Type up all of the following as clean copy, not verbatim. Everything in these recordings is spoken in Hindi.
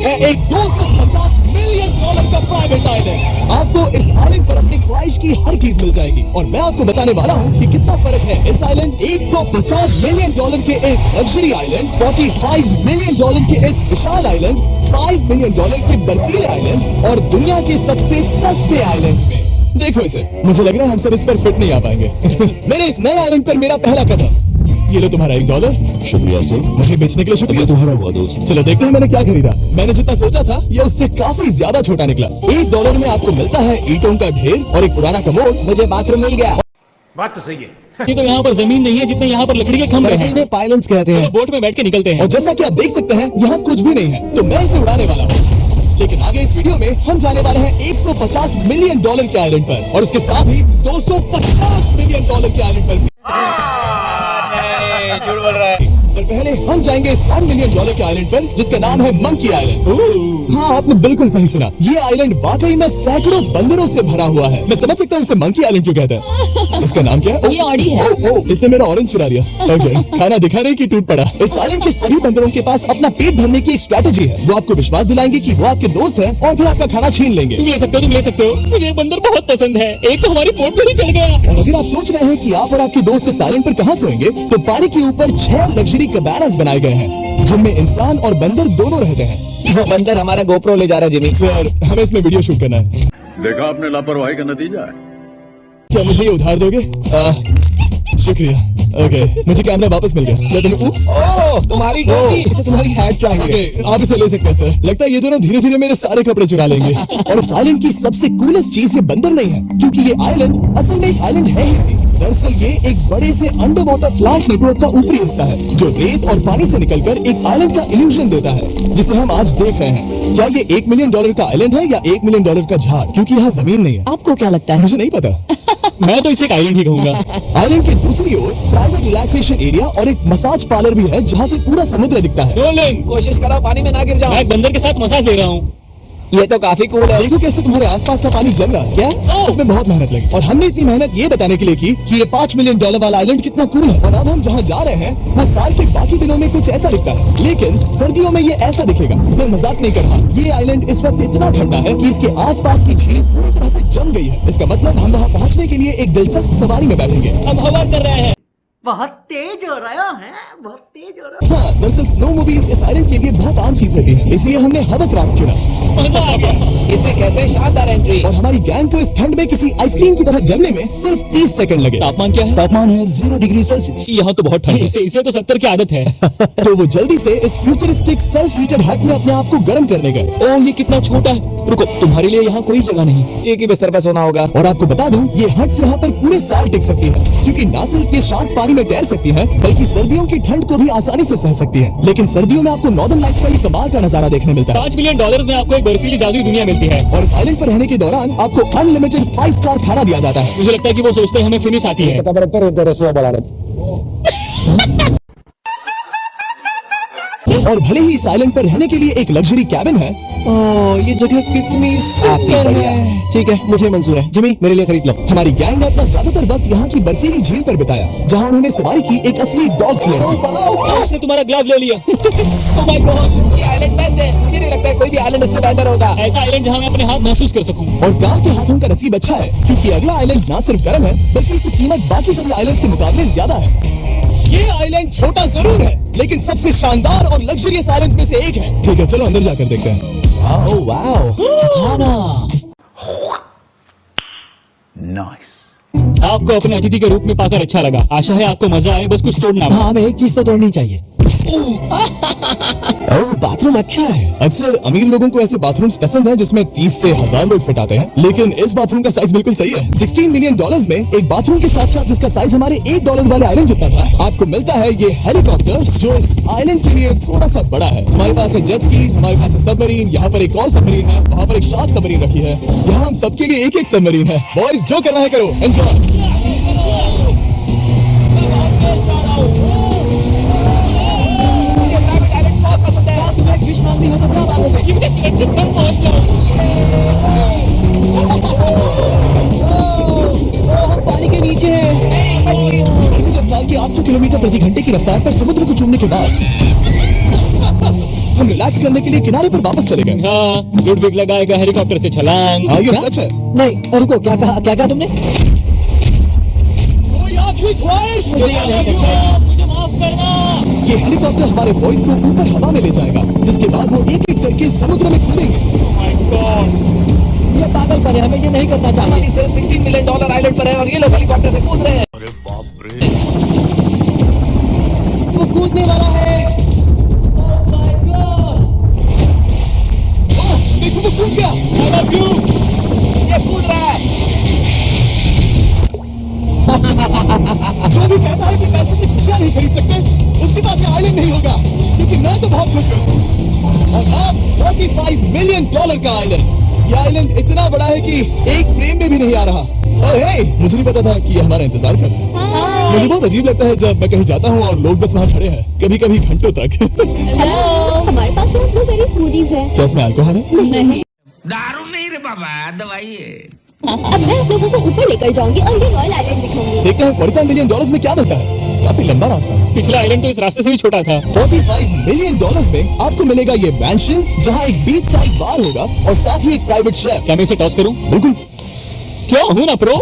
है एक $250 मिलियन का प्राइवेट आइलैंड। आपको इस आइलैंड पर अपनी ख्वाहिश की हर चीज मिल जाएगी और मैं आपको बताने वाला हूँ कि कितना फर्क है इस आइलैंड $150 मिलियन के इस लग्जरी आइलैंड, $45 मिलियन के इस विशाल आइलैंड, $5 मिलियन के बर्फीले आइलैंड और दुनिया के सबसे सस्ते आइलैंड में। देखो इसे, मुझे लग रहा है हम सब इस पर फिट नहीं आ पाएंगे। मेरे इस नए आइलैंड पर मेरा पहला कदम। ये लो तुम्हारा $1। शुक्रिया सर। मुझे बेचने के लिए शुक्रिया। तुम्हारा हुआ दोस्त। चलो देखते हैं मैंने क्या खरीदा। मैंने जितना सोचा था ये उससे काफी ज्यादा छोटा निकला। $1 में आपको मिलता है ईंटों का ढेर और एक पुराना कमोड। मुझे बाथरूम मिल गया। बात तो सही है। ये तो यहाँ पर जमीन नहीं है जितने यहाँ पर लकड़ी के खंभे हैं। इन्हें पाइलन्स कहते हैं। बोट में बैठ के निकलते हैं। और जैसा कि आप देख सकते हैं यहाँ कुछ भी नहीं है, तो मैं इसे उड़ाने वाला हूँ। लेकिन आगे इस वीडियो में हम जाने वाले हैं $150 मिलियन के आइलैंड पर और उसके साथ ही $250 मिलियन के आइलैंड पर भी। झूठ बोल रहा है। पर पहले हम जाएंगे इस $1 मिलियन के आइलैंड पर जिसका नाम है मंकी आइलैंड। हाँ, आपने बिल्कुल सही सुना। ये आइलैंड वाकई में सैकड़ों बंदरों से भरा हुआ है। मैं समझ सकता हूँ इसे मंकी आइलैंड क्यों कहते हैं। इसका नाम क्या है? ये ऑडी है। इसने मेरा ऑरेंज चुरा लिया। ओके, खाना दिखा रही कि टूट पड़ा। इस आइलैंड के सभी बंदरों के पास अपना पेट भरने की एक स्ट्रेटेजी है। वो आपको विश्वास दिलाएंगे कि वो आपके दोस्त हैं और फिर आपका खाना छीन लेंगे। तुम ले सकते हो। मुझे एक बंदर बहुत पसंद है। एक तो हमारी बोट पे ही चढ़ गया। और अगर आप सोच रहे हैं कि आप और आपके दोस्त इस आइलैंड पर कहाँ सोएंगे, तो पानी के ऊपर 6 लग्जरी कैबानास बनाए गए हैं जिनमें इंसान और बंदर दोनों रहते हैं। वो बंदर हमारा गोप्रो ले जा रहा है जिमी। सर, हमें इसमें वीडियो शूट करना है। देखा आपने लापरवाही का नतीजा है। क्या मुझे ये उधार दोगे? शुक्रिया। ओके, मुझे कैमरा वापस मिल गया। क्या तुम्हें ओह, तुम्हारी टोपी। इसे तुम्हारी हैट चाहिए। ओके, आप इसे ले सकते हैं सर। लगता है ये दोनों धीरे धीरे मेरे सारे कपड़े चुरा लेंगे। और इस आइलैंड की सबसे कूलेस्ट चीज ये बंदर नहीं है, क्योंकि ये आइलैंड असल में एक आइलैंड है ही नहीं। दरअसल ये एक बड़े से अंडर वाटर प्लांट नेटवर्क का ऊपरी हिस्सा है जो रेत और पानी से निकलकर एक आइलैंड का इल्यूजन देता है जिसे हम आज देख रहे हैं। क्या ये $1 मिलियन का आइलैंड है या $1 मिलियन का झाड़? क्योंकि यहाँ जमीन नहीं है। आपको क्या लगता है? मुझे नहीं पता। मैं तो इसे एक आइलैंड ही कहूँगा। आइलैंड के दूसरी ओर प्राइवेट रिलैक्सेशन एरिया और एक मसाज पार्लर भी है जहाँ से पूरा समुद्र दिखता है। नोलन, कोशिश करो पानी में ना गिर जाओ। मैं एक बंदर के साथ मसाज ले रहा हूँ। ये तो काफी कूल है। देखो कैसे तुम्हारे आसपास का पानी जम रहा है। क्या? इसमें बहुत मेहनत लगी और हमने इतनी मेहनत ये बताने के लिए की कि ये $5 मिलियन वाला आइलैंड कितना कूल है। और अब हम जहाँ जा रहे हैं वो साल के बाकी दिनों में कुछ ऐसा दिखता है, लेकिन सर्दियों में ये ऐसा दिखेगा। मैं मजाक नहीं कर रहा। ये आइलैंड इस वक्त इतना ठंडा है कि इसके आसपास की झील पूरी तरह से जम गई है। इसका मतलब हम वहाँ पहुँचने के लिए एक दिलचस्प सवारी में बैठेंगे। हम हवा कर रहे हैं। बहुत तेज हो रहा है, बहुत तेज हो रहा है। हाँ, दरअसल स्नो मोबाइल्स इस आइलैंड के लिए बहुत आम चीज होती है, इसलिए हमने हवरक्राफ्ट चुना। मजा आ गया। इसे कहते हैं शानदार एंट्री। और हमारी गैंग को इस ठंड में किसी आइसक्रीम की तरह जमने में सिर्फ 30 सेकंड लगे। तापमान क्या है? तापमान है 0 डिग्री सेल्सियस। यहाँ तो बहुत ठंड है। इसे तो 70 की आदत है। तो वो जल्दी से इस फ्यूचरिस्टिक सेल्फ हीटेड हट में अपने आप को गर्म करने गए। ओह, ये कितना छोटा है। रुको, तुम्हारे लिए यहाँ कोई जगह नहीं। एक ही बिस्तर पर सोना होगा। और आपको बता दूं, ये हट यहाँ पर पूरे साल टिक सकती है, क्योंकि न सिर्फ ये शांत पानी में तैर सकती है बल्कि सर्दियों की ठंड को भी आसानी से सह सकती है। लेकिन सर्दियों में आपको नॉर्दर्न लाइट्स का ये कमाल का नजारा देखने मिलता है। $5 मिलियन में आपको एक बर्फीली जादुई दुनिया मिलती है। और इस आइलैंड पर रहने के दौरान आपको अनलिमिटेड 5 स्टार खाना दिया जाता है। मुझे लगता है कि वो सोचते हैं हमें फिनिश आती है। और भले ही इस आइलैंड पर रहने के लिए एक लग्जरी कैबिन है, ये जगह कितनी सुंदर है। ठीक है, मुझे मंजूर है। जिमी, मेरे लिए खरीद लो। हमारी गैंग ने अपना ज्यादातर वक्त यहाँ की बर्फीली झील पर बिताया, जहाँ उन्होंने सवारी की एक असली डॉग स्लेड की। उसने तुम्हारा ग्लव ले लिया। ओह माय गॉड, ये आइलैंड बेस्ट है। मुझे नहीं लगता है कोई भी आइलैंड इससे बेहतर होगा। ऐसा आइलैंड जहाँ मैं अपने हाथ महसूस कर सकूँ। और गांव के हाथों का नसीब अच्छा है, क्योंकि अगला आइलैंड न सिर्फ गर्म है बल्कि इसकी कीमत बाकी सभी आइलैंड्स के मुकाबले ज्यादा है। ये आइलैंड छोटा जरूर है, लेकिन सबसे शानदार और लग्जरियस आइलैंड्स में से एक है। ठीक है, चलो अंदर जाकर देखते हैं। ओह वाओ, खाना। नाइस। आपको अपने अतिथि के रूप में पाकर अच्छा लगा। आशा है आपको मजा आए, बस कुछ तोड़ना। हाँ, हमें एक चीज तो तोड़नी चाहिए। बाथरूम अच्छा है। अक्सर अमीर लोगों को ऐसे बाथरूम्स पसंद हैं जिसमें 30 से 1000 लोग फिट आते हैं, लेकिन इस बाथरूम का साइज बिल्कुल सही है। $16 मिलियन में एक बाथरूम के साथ साथ जिसका साइज हमारे $1 वाले आइलैंड जितना था, आपको मिलता है ये हेलीकॉप्टर जो इस आइलैंड के लिए थोड़ा सा बड़ा है। हमारे पास है जेट स्कीज, हमारे पास है सबमरीन, यहाँ पर एक और सबमरीन है, वहाँ पर एक शार्क सबमरीन रखी है। यहाँ हम सबके लिए एक एक सबमरीन है। बॉयज, जो करना है करो, एंजॉय। पानी के नीचे जब काल की 800 किलोमीटर प्रति घंटे की रफ्तार पर समुद्र को चूमने के बाद हम रिलैक्स करने के लिए किनारे पर वापस चले गए। हाँ, लुडविग लगाएगा हेलीकॉप्टर से छलांग। हाँ ये सच है। नहीं रुको, क्या कहा तुमने? कोई आखिरी ख्वाहिश? मुझे माफ करना। ये हेलीकॉप्टर हमारे बॉयज को ऊपर हवा में ले जाएगा, जिसके बाद वो एक एक करके समुद्र में कूदेंगे। माय गॉड, ये पागलपन है, हमें ये नहीं करना चाहिए। सिर्फ $16 मिलियन आइलैंड पर है और ये लोग हेलीकॉप्टर से कूद रहे हैं। अरे बाप रे। वो कूदने वाला है। Oh my God! ओह, देखो वो कूद गया। आई लव यू। ये कूद रहा है। जो भी कहता है कि पैसे से खुशियां नहीं खरीद सकते, उसके पास ये आइलैंड नहीं होगा, क्योंकि मैं तो बहुत खुश हूँ। और अब $45 मिलियन का आइलैंड। ये आइलैंड इतना बड़ा है कि एक फ्रेम में भी नहीं आ रहा। ओह हे, मुझे नहीं पता था कि ये हमारा इंतजार कर रहा है। मुझे बहुत अजीब लगता है जब मैं कहीं जाता हूँ और लोग बस वहाँ खड़े हैं, कभी कभी घंटों तक। हेलो, हमारे पास ना ब्लूबेरी स्मूदीज है। क्या इसमें अल्कोहल है? नहीं। दारू नहीं रे बाबा, दवाई है। अब मैं आप लोगों को ऊपर लेकर जाऊंगी और ये रॉयल आइलैंड दिखाऊंगी। देखते हैं $45 मिलियन में क्या मिलता है। काफी लंबा रास्ता है। पिछला आइलैंड तो इस रास्ते से भी छोटा था। $45 मिलियन में आपको मिलेगा ये मैंशन, जहाँ एक बीच साइड बार होगा और साथ ही एक प्राइवेट शेफ। क्या मैं इसे टॉस करूं? बिल्कुल। क्यों हूं ना प्रो।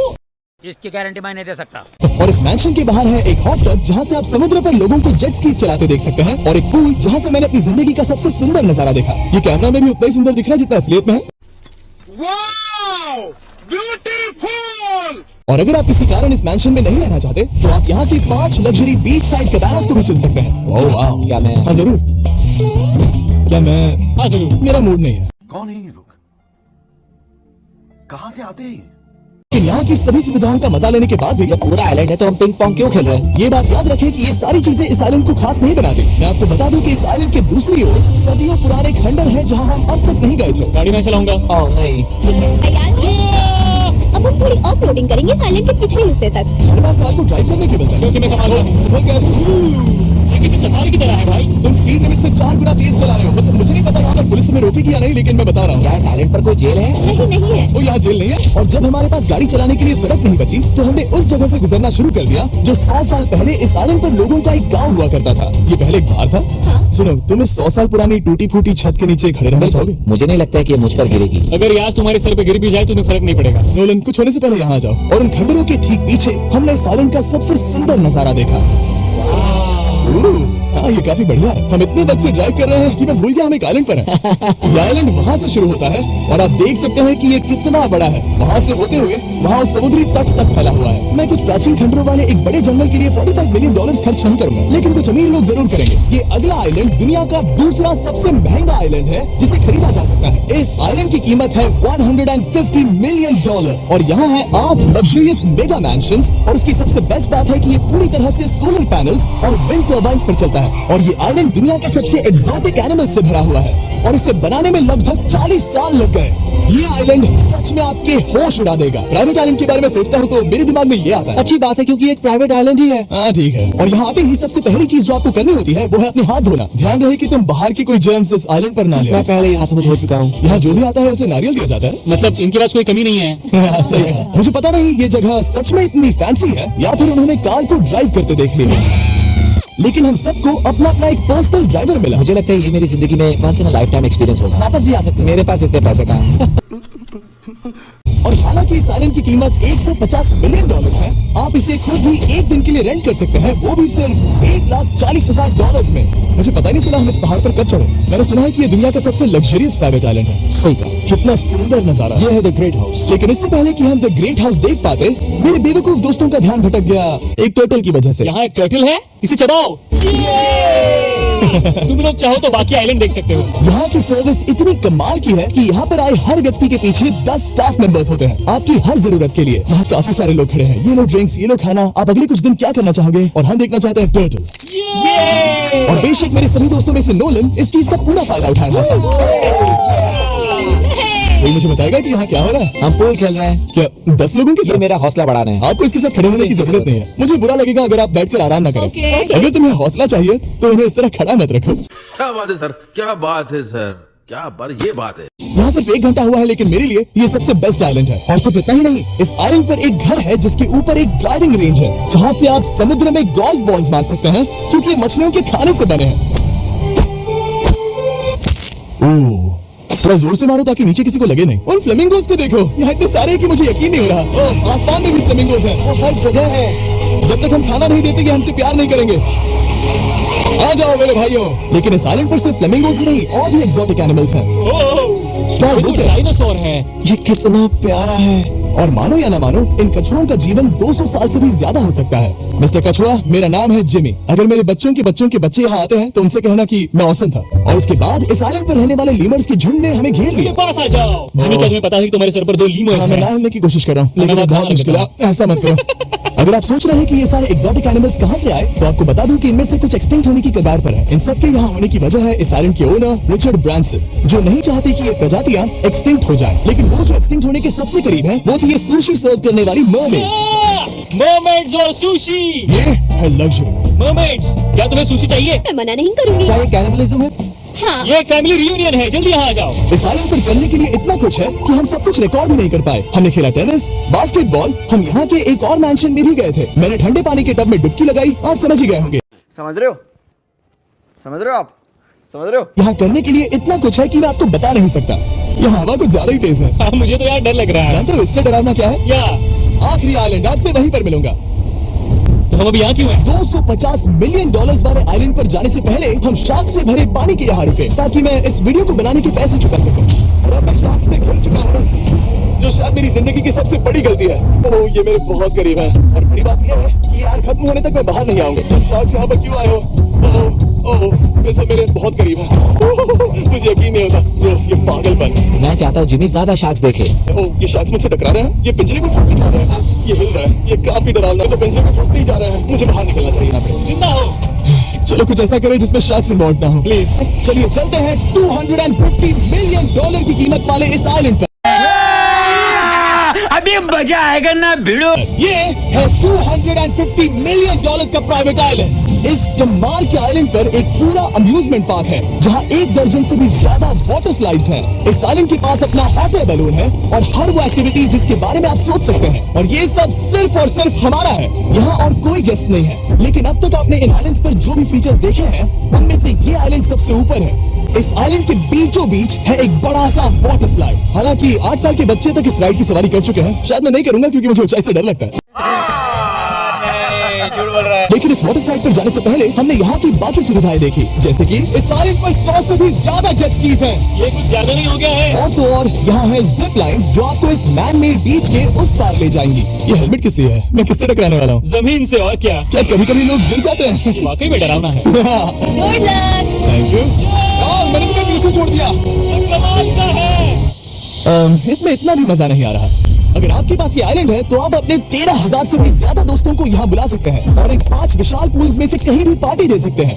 इसकी गारंटी मैं नहीं दे सकता। और इस मैंशन के बाहर है एक हॉट टब, जहाँ से आप समुद्र पर लोगों को जेट स्कीज चलाते देख सकते हैं, और एक पूल जहाँ से मैंने अपनी जिंदगी का सबसे सुंदर नजारा देखा। ये कैमरा में भी उतना ही सुंदर दिख रहा है जितना असलियत में है। और अगर आप किसी कारण इस मैंशन में नहीं रहना चाहते, तो आप यहाँ की 5 लग्जरी बीच साइड कैबानास को भी चुन सकते हैं। ओह वाह। क्या मैं? हाँ जरूर। क्या मैं? हाँ जरूर। मेरा मूड नहीं है। कौन है ये लोग? कहाँ से आते हैं? कि यहाँ की सभी सुविधाओं का मजा लेने के बाद भी जब पूरा आइलैंड है तो हम पिंग पोंग क्यों खेल रहे हैं? ये बात याद रखें कि ये सारी चीजें इस आइलैंड को खास नहीं बनाती। मैं आपको बता दूं कि इस आइलैंड के दूसरी ओर सदियों पुराने खंडर हैं, जहाँ हम अब तक नहीं गए थे। गाड़ी मैं चलाऊंगा। ओह नहीं। तैयार हो? अब हम थोड़ी ऑफ रोडिंग करेंगे इस आइलैंड के पिछले हिस्से तक। हर बार कार को ड्राइव करने की मिलता है। क्योंकि मैं कमाल हूं। सुबह क्या ये किसी सफारी की तरह है भाई। तुम स्पीड लिमिट से 4 गुना तेज चला रहे हो। मतलब मुझे नहीं पता यहाँ पर पुलिस तुम्हें रोकेगी या नहीं, लेकिन मैं बता रहा हूँ। क्या इस आइलैंड पर कोई जेल है? नहीं है। वो यहाँ जेल नहीं है। और जब हमारे पास गाड़ी चलाने के लिए सड़क नहीं बची, तो हमने उस जगह से गुजरना शुरू कर दिया जो 100 साल पहले इस आइलैंड पर लोगों का एक गाँव हुआ करता था। ये पहले एक बार था। सुनो, तुम इस 100 साल पुरानी टूटी फूटी छत के नीचे खड़े रहना चाहोगे? मुझे नहीं लगता है कि ये मुझ पर गिरेगी। अगर ये आज तुम्हारे सर पे गिर भी जाए तुम्हें फर्क नहीं पड़ेगा। नोलन, कुछ होने से पहले यहाँ आ जाओ। और उन खंडरों के ठीक पीछे हमने इस आइलैंड का सबसे सुंदर नजारा देखा। हाँ, ये काफी बढ़िया है। हम इतने वक्त से ड्राइव कर रहे हैं कि मैं भूल गया हम एक आइलैंड पर हैं। ये आइलैंड वहाँ से शुरू होता है और आप देख सकते हैं कि ये कितना बड़ा है। वहाँ से होते हुए वहाँ समुद्री तट तक फैला हुआ है। मैं कुछ प्राचीन खंडरों वाले एक बड़े जंगल के लिए $45 मिलियन खर्च नहीं करूंगा, लेकिन कुछ अमीर लोग जरूर करेंगे। ये अगला आइलैंड दुनिया का दूसरा सबसे महंगा आइलैंड है जिसे खरीदा जा सकता है। इस आइलैंड की कीमत है $150 मिलियन और यहाँ है 8 लग्जरियस मेगा मैंशंस। और उसकी सबसे बेस्ट बात है कि ये पूरी तरह से सोलर पैनल्स और विंड टर्बाइन्स पर चलता है। और ये आइलैंड दुनिया के सबसे एक्सोटिक एनिमल से भरा हुआ है और इसे बनाने में लगभग 40 साल लग गए। ये आइलैंड सच में आपके होश उड़ा देगा। प्राइवेट आइलैंड के बारे में सोचता हूँ तो मेरे दिमाग में ये आता है। अच्छी बात है क्योंकि एक प्राइवेट आइलैंड ही है। हाँ ठीक है। और यहाँ आते ही सबसे पहली चीज जो आपको करनी होती है वो है अपने हाथ धोना। ध्यान रहे कि तुम बाहर के कोई जर्म्स इस आइलैंड पर ना ले। मैं पहले ही हाथ में धो चुका हूँ। यहाँ जो भी आता है उसे नारियल दिया जाता है। मतलब इनके पास कोई कमी नहीं है। सही कहा। मुझे पता नहीं ये जगह सच में इतनी फैंसी है या फिर उन्होंने कार को ड्राइव करते देख लिया, लेकिन हम सबको अपना अपना एक पर्सनल ड्राइवर मिला। मुझे लगता है ये मेरी जिंदगी में once in a lifetime experience होगा। वापस भी आ सकते हैं। मेरे पास इतने पैसे कहाँ हैं? और हालांकि इस आइलैंड की कीमत $150 मिलियन है, आप इसे खुद भी एक दिन के लिए रेंट कर सकते हैं, वो भी सिर्फ $1,40,000 में। मुझे पता ही नहीं चला हम इस पहाड़ पर कब चढ़े। मैंने सुना है कि ये दुनिया का सबसे लग्जरियस प्राइवेट आइलैंड है। सही कहा। कितना सुंदर नजारा। ये है द ग्रेट हाउस। लोकेशन इससे पहले कि हम द ग्रेट हाउस देख पाते, मेरे बेवकूफ दोस्तों का ध्यान भटक गया एक टर्टल की वजह से। यहाँ एक टर्टल है, इसे चबाओ। तुम लोग चाहो तो बाकी आइलैंड देख सकते हो। यहाँ की सर्विस इतनी कमाल की है कि यहाँ पर आए हर व्यक्ति के पीछे 10 स्टाफ मेंबर्स होते हैं आपकी हर जरूरत के लिए। यहाँ काफी सारे लोग खड़े हैं। ये लो ड्रिंक्स, ये लो खाना। आप अगले कुछ दिन क्या करना चाहोगे? और हम देखना चाहते हैं टर्टल। और बेशक मेरे सभी दोस्तों में से नोलन इस चीज का पूरा फायदा उठा रहा है। कोई मुझे बताएगा कि यहाँ क्या हो रहा है? हम पूल खेल रहे हैं। क्या 10 लोगों के ये साथ? मेरा हौसला बढ़ा रहे हैं। आपको इसके साथ खड़े होने की जरूरत नहीं है। मुझे बुरा लगेगा अगर आप बैठकर आराम ना करें। अगर तुम्हें हौसला चाहिए तो उन्हें इस तरह खड़ा मत रखो। क्या बात है सर, क्या बात है सर, क्या बात, ये बात है। यहाँ सिर्फ 1 घंटा हुआ है, लेकिन मेरे लिए ये सबसे बेस्ट आइलैंड है। और सिर्फ इतना ही नहीं, इस आइलैंड पर एक घर है जिसके ऊपर एक ड्राइविंग रेंज है, जहाँ से आप समुद्र में गोल्फ बॉल्स मार सकते हैं, क्योंकि ये मछलियों के खाने से बने हैं। थोड़ा जोर से मारो ताकि नीचे किसी को लगे नहीं। उन फ्लेमिंगोज को देखो, यहाँ इतने सारे हैं कि मुझे यकीन नहीं हो रहा। ओह, आसमान में भी फ्लेमिंगोज हैं, वो हर जगह है। जब तक हम खाना नहीं देते कि हमसे प्यार नहीं करेंगे। आ जाओ मेरे भाइयों। लेकिन इस आइलैंड पर सिर्फ फ्लेमिंगोज ही नहीं, और भी एक्सोटिक एनिमल्स हैं। क्या ये तो डायनासोर है। ये कितना प्यारा है। और मानो या ना मानो, इन कछुओं का जीवन 200 साल से भी ज्यादा हो सकता है। मिस्टर कछुआ, मेरा नाम है जिमी। अगर मेरे बच्चों के बच्चे यहाँ आते हैं तो उनसे कहना कि मैं औसम था। और उसके बाद इस आइलैंड पर रहने वाले लीमर्स की झुंड ने हमें घेर मेरे लिया। पास आ जाओ। जिमी, क्या तुम्हें पता है कि तुम्हारे सर पर 2 लीमर्स मैं ना हैं? हिलने की कोशिश कर रहा हूँ, लेकिन मैं बहुत बात मुश्किल है। ऐसा मत करो। अगर आप सोच रहे हैं कि ये सारे एक्सोटिक एनिमल्स कहाँ से आए, तो आपको बता दूं कि इनमें से कुछ एक्सटिंक्ट होने की कगार पर है। इन सब के यहाँ होने की वजह है इस आइलैंड के ओनर रिचर्ड ब्रांसन, जो नहीं चाहते कि ये प्रजातियां एक्सटिंक्ट हो जाएं। लेकिन वो जो एक्सटिंक्ट होने के सबसे करीब है, वो थी ये सुशी सर्व करने वाली मर्मेड्स। मर्मेड्स और सुशी। ये है लग्जरी। मर्मेड्स, क्या तुम्हें सुशी चाहिए? मैं मना नहीं करूंगी। क्या ये कैनिबलिज्म है? हाँ। ये एक फैमिली रियूनियन है, जल्दी यहाँ आ जाओ। इस आइलैंड पर करने के लिए इतना कुछ है कि हम सब कुछ रिकॉर्ड भी नहीं कर पाए। हमने खेला टेनिस, बास्केटबॉल, हम यहाँ के एक और मैंशन में भी गए थे। मैंने ठंडे पानी के टब में डुबकी लगाई, आप समझ ही गए होंगे। समझ रहे हो? समझ रहे हो आप? समझ रहे हो? यहाँ करने के लिए इतना कुछ है कि मैं आपको बता नहीं सकता। यहाँ हवा कुछ ज्यादा ही तेज है। हाँ, मुझे तो यार डर लग रहा है। जानते हो इससे डरावना क्या है? क्या? आखिरी आइलैंड, आपसे वहीं पर मिलूंगा। तो हम अभी यहाँ क्यों हैं? $250 मिलियन वाले आइलैंड पर जाने से पहले हम शार्क से भरे पानी के यहाँ रुके, ताकि मैं इस वीडियो को बनाने के पैसे चुका सकूं। और अब मैं शार्क से घिर चुका हूं, जो शायद मेरी जिंदगी की सबसे बड़ी गलती है। ओह, ये मेरे बहुत करीब है। और बड़ी बात यह है कि यार खत्म होने तक मैं बाहर नहीं आऊंगा। शार्क यहाँ पर क्यों आए हो? ओह, ये सब मेरे बहुत करीब है। मुझे यकीन नहीं होता। ये पागलपन। मैं चाहता हूँ जिमी ज्यादा शार्क्स देखे। ओह, ये शार्क्स मुझसे टकरा रहे हैं। ये पिंजरे को टूटने जा रहे हैं। ये हिल रहा है। ये काफी डरावना है। तो पिंजरे को टूटते ही जा रहे हैं। मुझे बाहर निकलना चाहिए। जिंदा हो। चलो कुछ ऐसा करें जिसमें शार्क्स इन्वॉल्व ना हो। प्लीज। चलिए चलते हैं $250 मिलियन की कीमत वाले इस आइलैंड पर। अभी मजा आएगा ना भिड़ो। ये है $250 मिलियन का प्राइवेट आइलैंड। इस कमाल के आइलैंड पर एक पूरा अम्यूजमेंट पार्क है, जहां 1 दर्जन से भी ज्यादा वाटर स्लाइड्स हैं। इस आइलैंड के पास अपना हॉट एयर बैलून है और हर वो एक्टिविटी जिसके बारे में आप सोच सकते हैं। और ये सब सिर्फ और सिर्फ हमारा है। यहाँ और कोई गेस्ट नहीं है। लेकिन अब तक आपने इन आइलैंड पर जो भी फीचर्स देखे हैं, उनमें से ये आइलैंड सबसे ऊपर है। इस आइलैंड के बीचों बीच है एक बड़ा सा वाटर स्लाइड। हालांकि 8 साल के बच्चे तक इस राइड की सवारी कर चुके हैं। शायद मैं नहीं करूंगा क्योंकि मुझे ऊंचाई से डर लगता है। लेकिन इस वाटर स्लाइड पर जाने से पहले हमने यहाँ की बाकी सुविधाएं देखी, जैसे कि इस आइलैंड पर 100 से भी ज्यादा जेट स्कीज हैं। ये कुछ ज्यादा नहीं हो गया है? और तो और यहाँ है जिप लाइन्स जो आपको इस मैन मेड बीच के उस पार ले जाएंगी। ये हेलमेट किस लिए है? मैं किससे टकराने वाला हूँ? जमीन से, और क्या? क्या कभी कभी लोग गिर जाते हैं? ये वाकई में डरावना है। Good luck. Thank you. मैंने तुम्हें पीछे छोड़ दिया। कमाल का है। इसमें इतना भी मजा नहीं आ रहा। अगर आपके पास ये आइलैंड है तो आप अपने 13,000 से भी ज्यादा दोस्तों को यहाँ बुला सकते हैं और इन 5 विशाल पूल्स में से कहीं भी पार्टी दे सकते हैं।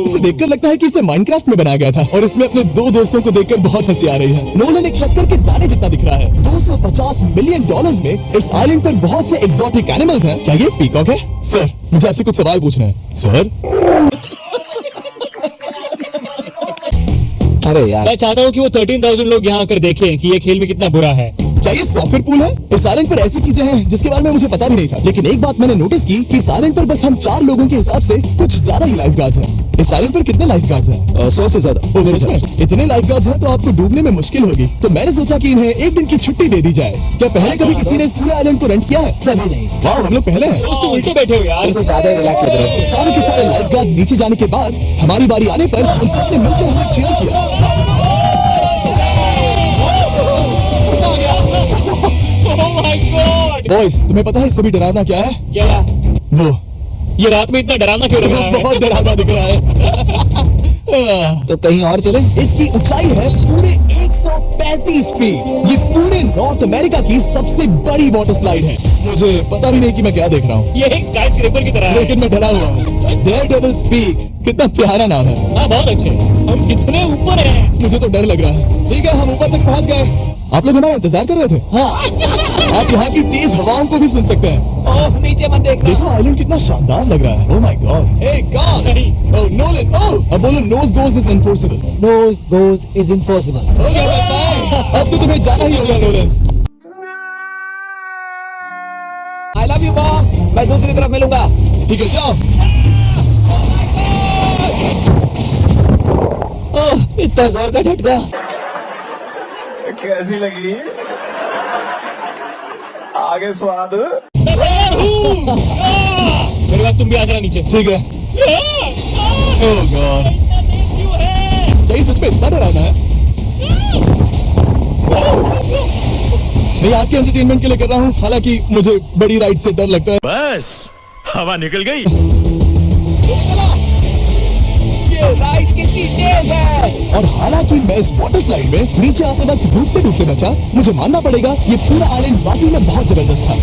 इसे देखकर लगता है कि इसे माइनक्राफ्ट में बनाया गया था। और इसमें अपने 2 दोस्तों को देखकर बहुत हंसी आ रही है। नोलन एक शक्कर के दाने जितना दिख रहा है। $250 मिलियन में इस आइलैंड पर बहुत से एक्सोटिक एनिमल्स हैं। क्या ये पीकॉक है? सर, मुझे आपसे कुछ सवाल पूछना है। सर, अरे यार, मैं चाहता हूँ कि वो 13,000 लोग यहाँ आकर देखें कि ये खेल में कितना बुरा है। क्या ये सॉकर पूल है? इस आइलैंड पर ऐसी चीजें हैं जिसके बारे में मुझे पता भी नहीं था। लेकिन एक बात मैंने नोटिस की कि इस आइलैंड पर बस हम 4 लोगों के हिसाब से कुछ ज्यादा ही लाइफ गार्ड्स हैं। इस आइलैंड पर कितने लाइफ गार्ड्स हैं? 100 से ज्यादा। सच में? इतने लाइफ गार्ड्स हैं तो आपको डूबने में मुश्किल होगी। तो मैंने सोचा कि इन्हें एक दिन की छुट्टी दे दी जाए। क्या पहले कभी किसी ने इस पूरे आइलैंड को रेंट किया है? कभी नहीं। वाह, हम लोग पहले हैं। दोस्त तो उल्टे बैठे हो यार। तो ज्यादा रिलैक्स लग रहा है। सारे के सारे लाइफ गार्ड्स नीचे जाने के बाद हमारी बारी आने पर उन सबने मिलकर हमें चीयर किया। Oh my God! बॉयज, तुम्हें पता है इससे भी डरावना क्या है? क्या? वो ये रात में इतना डरावना क्यों लग रहा है? बहुत डरावना दिख रहा है। तो कहीं और चले? इसकी ऊंचाई है पूरे 135 फीट। ये पूरे नॉर्थ अमेरिका की सबसे बड़ी वाटर स्लाइड है। मुझे पता भी नहीं कि मैं क्या देख रहा हूँ। ये एक स्काई स्क्रैपर की तरह है। लेकिन मैं डरा हुआ हूँ। डेयरडेविल्स पीक, कितना प्यारा नाम है। हाँ, बहुत अच्छे। हम कितने ऊपर हैं? मुझे तो डर लग रहा है। ठीक है, हम ऊपर तक पहुँच गए। आप लोग हमारा इंतजार कर रहे थे? हाँ। आप यहाँ की तेज हवाओं को भी सुन सकते हैं। ओह, नीचे मत देखना। देखो आइलैंड कितना शानदार लग रहा है। Oh my God. Hey God. Oh Nolan. Oh, अब बोलो nose goes is impossible. Nose goes is impossible. हो गया बस। अब तो तुम्हें जाना ही होगा Nolan. I love you mom. मैं दूसरी तरफ मिलूंगा। ठीक है, जाओ। ओह, कितना जोर का झटका। कैसी लगी आगे स्वाद? मैं तैयार हूँ। मेरे बाद तुम भी आ जाना नीचे। ठीक है। Oh God. इतना तेज क्यों है? क्या ये सच में इतना डराना है? मैं आपके एंटरटेनमेंट के लिए कर रहा हूँ, हालांकि मुझे बड़ी राइड से डर लगता है। बस हवा निकल गई। ये राइड कितनी तेज है। और हालांकि मैं इस वाटर स्लाइड में नीचे आते वक्त डूबते डूबते बचा, मुझे मानना पड़ेगा ये पूरा आइलैंड वाकई में बहुत जबरदस्त था।